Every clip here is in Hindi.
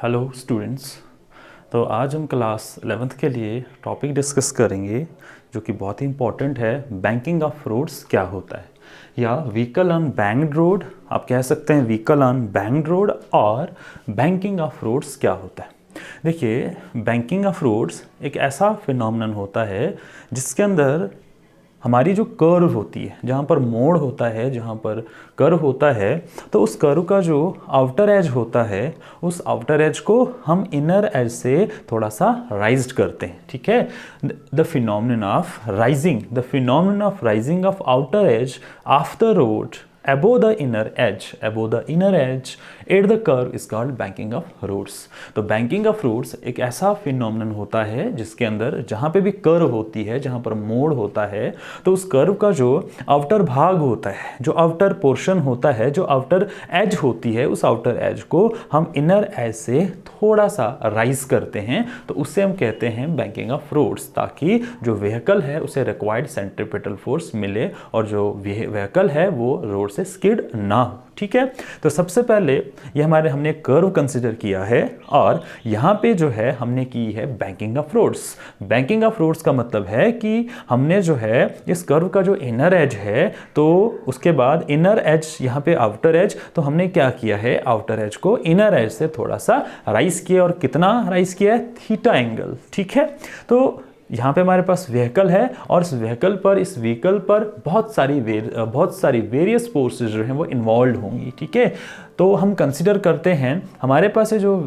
Hello students. तो आज हम क्लास 11th के लिए टॉपिक डिस्कस करेंगे जो कि बहुत ही इम्पॉर्टेंट है। बैंकिंग ऑफ रोड्स क्या होता है, या व्हीकल ऑन बैंक्ड रोड, आप कह सकते हैं व्हीकल ऑन बैंक्ड रोड, और बैंकिंग ऑफ रोड्स क्या होता है। देखिए, बैंकिंग ऑफ रोड्स एक ऐसा फिनोमेनन होता है जिसके अंदर हमारी जो कर्व होती है, जहाँ पर मोड़ होता है, जहाँ पर कर्व होता है, तो उस कर्व का जो आउटर एज होता है, उस आउटर एज को हम इनर एज से थोड़ा सा राइज्ड करते हैं। ठीक है, the phenomenon of rising of outer as of the road above the inner edge at the curve is called banking of roads। तो बैंकिंग ऑफ रोड्स एक ऐसा फिनोमेनन होता है जिसके अंदर जहाँ पे भी कर्व होती है, जहाँ पर मोड़ होता है, तो उस कर्व का जो आउटर भाग होता है, जो आउटर पोर्शन होता है, जो आउटर एज होती है, उस आउटर एज को हम इनर एज से थोड़ा सा राइज करते हैं, तो उससे हम कहते हैं बैंकिंग ऑफ रोड्स, ताकि जो व्हीकल है उसे रिक्वायर्ड सेंट्रीपिटल फोर्स मिले और जो व्हीकल है वो रोड से स्किड ना हो। ठीक है, तो सबसे पहले ये हमने कर्व कंसिडर किया है, और यहाँ पे जो है हमने की है banking of roads. Banking of roads का मतलब है कि हमने जो है इस कर्व का जो इनर एज है, तो उसके बाद इनर एज यहाँ पे आउटर एज, तो हमने क्या किया है, आउटर एज को इनर एज से थोड़ा सा राइज किया, और कितना राइज किया है, थीटा एंगल। ठीक है, तो यहाँ पे हमारे पास व्हीकल है, और इस व्हीकल पर बहुत सारी वेरियस फोर्सेस जो हैं वो इन्वॉल्व होंगी। ठीक है, तो हम कंसिडर करते हैं हमारे पास है जो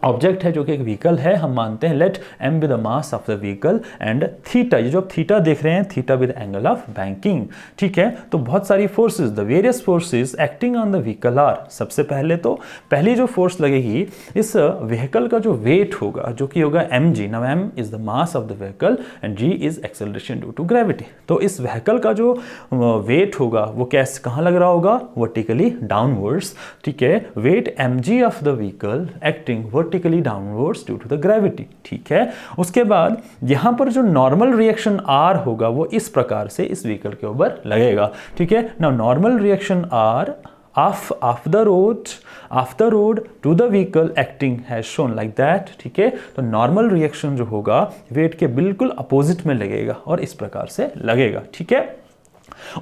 ऑब्जेक्ट है, जो कि एक व्हीकल है, हम मानते हैं let M with the mass of the vehicle and theta, ये जो आप थीटा देख रहे हैं, theta with angle of banking. ठीक है, तो बहुत सारी forces, the various forces acting on the vehicle are, सबसे पहले तो पहली जो फोर्स लगेगी, इस व्हीकल का जो वेट होगा, जो कि होगा mg। Now m is the mass of the vehicle and g is acceleration due to gravity. तो इस व्हीकल का जो वेट होगा वो कैसे, कहाँ लग रहा होगा, वर्टिकली डाउनवर्ड्स। ठीक है, weight mg of the vehicle acting vertically downwards due to the gravity. ठीक है, उसके बाद यहाँ पर जो नॉर्मल रिएक्शन R होगा वो इस प्रकार से इस व्हीकल के ऊपर लगेगा। ठीक है, now normal reaction R of the road to the vehicle acting has shown like that. ठीक है, तो नॉर्मल रिएक्शन जो होगा वेट के बिल्कुल अपोजिट में लगेगा और इस प्रकार से लगेगा। ठीक है,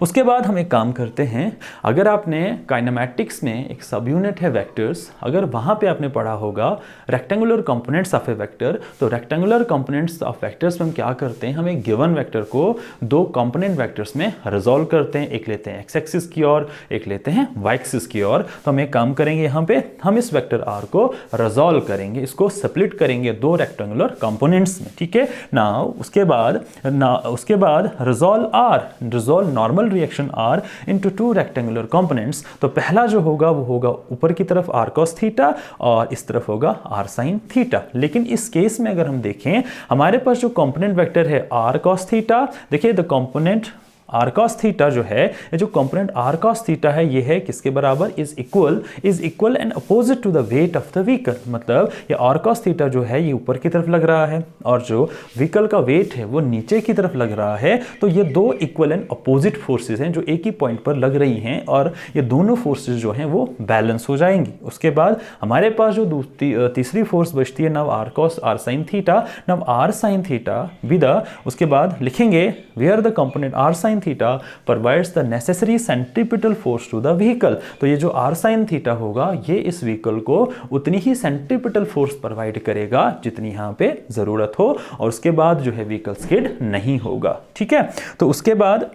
उसके बाद हम एक काम करते हैं, अगर आपने काइनेमैटिक्स में एक सब यूनिट है वेक्टर्स, अगर वहाँ पे आपने पढ़ा होगा rectangular components of A vector, तो रेक्टेंगुलर कंपोनेंट्स ऑफ वेक्टर्स में हम क्या करते हैं, हम एक गिवन वेक्टर को दो कंपोनेंट वेक्टर्स में रिजॉल्व करते हैं। एक लेते हैं एक्स एक्सिस की ओर, एक लेते हैं वाई एक्सिस की ओर। तो हम एक काम करेंगे, यहाँ पे हम इस वेक्टर आर को रिजॉल्व करेंगे, इसको स्प्लिट करेंगे दो रेक्टेंगुलर कंपोनेंट्स में। ठीक है, नाउ उसके बाद resolve normal reaction R into two rectangular components. तो पहला जो होगा वो होगा ऊपर की तरफ R cos थीटा, और इस तरफ होगा R sin थीटा। लेकिन इस केस में अगर हम देखें, हमारे पास जो कंपोनेंट वेक्टर है R cos थीटा, देखिए the component R cos theta जो है, ये जो कंपोनेंट R cos थीटा है, ये है किसके बराबर, is equal and opposite to the weight of the vehicle. मतलब ये R cos थीटा जो है ये ऊपर की तरफ लग रहा है, और जो व्हीकल का वेट है वो नीचे की तरफ लग रहा है। तो ये दो इक्वल एंड अपोजिट फोर्सेज हैं जो एक ही पॉइंट पर लग रही हैं, और ये दोनों फोर्सेज जो हैं वो बैलेंस हो जाएंगी। उसके बाद हमारे पास जो तीसरी फोर्स बचती है, now R sin theta, now R sin theta with, उसके बाद लिखेंगे where the component R sin theta provides the necessary centripetal force to the vehicle। तो ये जो R sin थीटा होगा, ये इस व्हीकल को उतनी ही सेंट्रीपिटल फोर्स प्रोवाइड करेगा जितनी यहाँ पे जरूरत हो, और उसके बाद जो है व्हीकल स्किड नहीं होगा। ठीक है, तो उसके बाद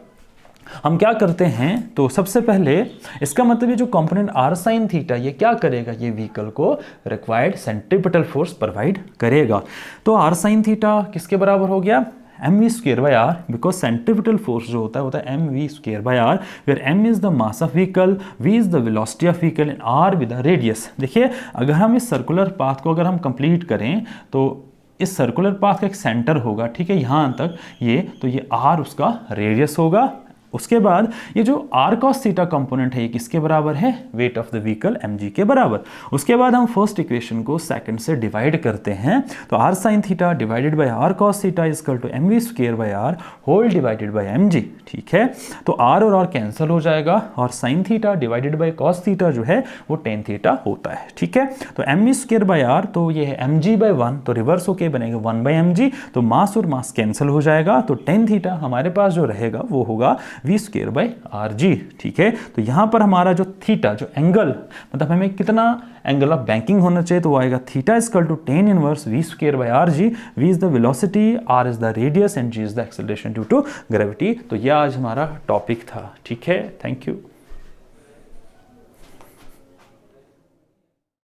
हम क्या करते हैं, तो सबसे पहले इसका मतलब ये जो कंपोनेंट R sin थीटा ये क्या करेगा, ये व्हीकल को रिक्वायर्ड सेंट्रीपिटल फोर्स प्रोवाइड करेगा। तो R sin थीटा किसके बराबर हो गया, mv square by r, because centripetal force जो होता है mv square by r, where m is the mass of vehicle, v is the velocity of vehicle and r with the radius. देखिए, अगर हम इस सर्कुलर पाथ को अगर हम कंप्लीट करें, तो इस सर्कुलर पाथ का एक सेंटर होगा, ठीक है, यहाँ तक ये, तो ये r उसका रेडियस होगा, उसके बाद ये जो r cos थीटा कंपोनेंट है ये किसके बराबर है, weight of the vehicle mg के बराबर। उसके बाद हम फर्स्ट इक्वेशन को सेकंड से डिवाइड करते हैं, तो r sin theta divided by r cos theta is equal to mv square by r whole divided by mg। ठीक है, तो r और r कैंसिल हो जाएगा और sin theta divided bye cos theta जो है वो tan थीटा होता है। ठीक है, तो mv स्क्वायर बाय r, तो ये है mg बाय 1, तो रिवर्स होके बनेगा 1 बाय mg, तो मास और मास कैंसिल हो जाएगा, तो tan थीटा हमारे पास जो रहेगा वो होगा v स्क्वायर बाय rg। ठीक है, तो यहाँ पर हमारा जो थीटा, जो एंगल, मतलब हमें कितना एंगल ऑफ बैंकिंग होना चाहिए, तो वो आएगा theta is equal to tan inverse v square by rg। v is the velocity, r is the radius and g is the acceleration due to gravity. तो यह आज हमारा टॉपिक था। ठीक है, थैंक यू।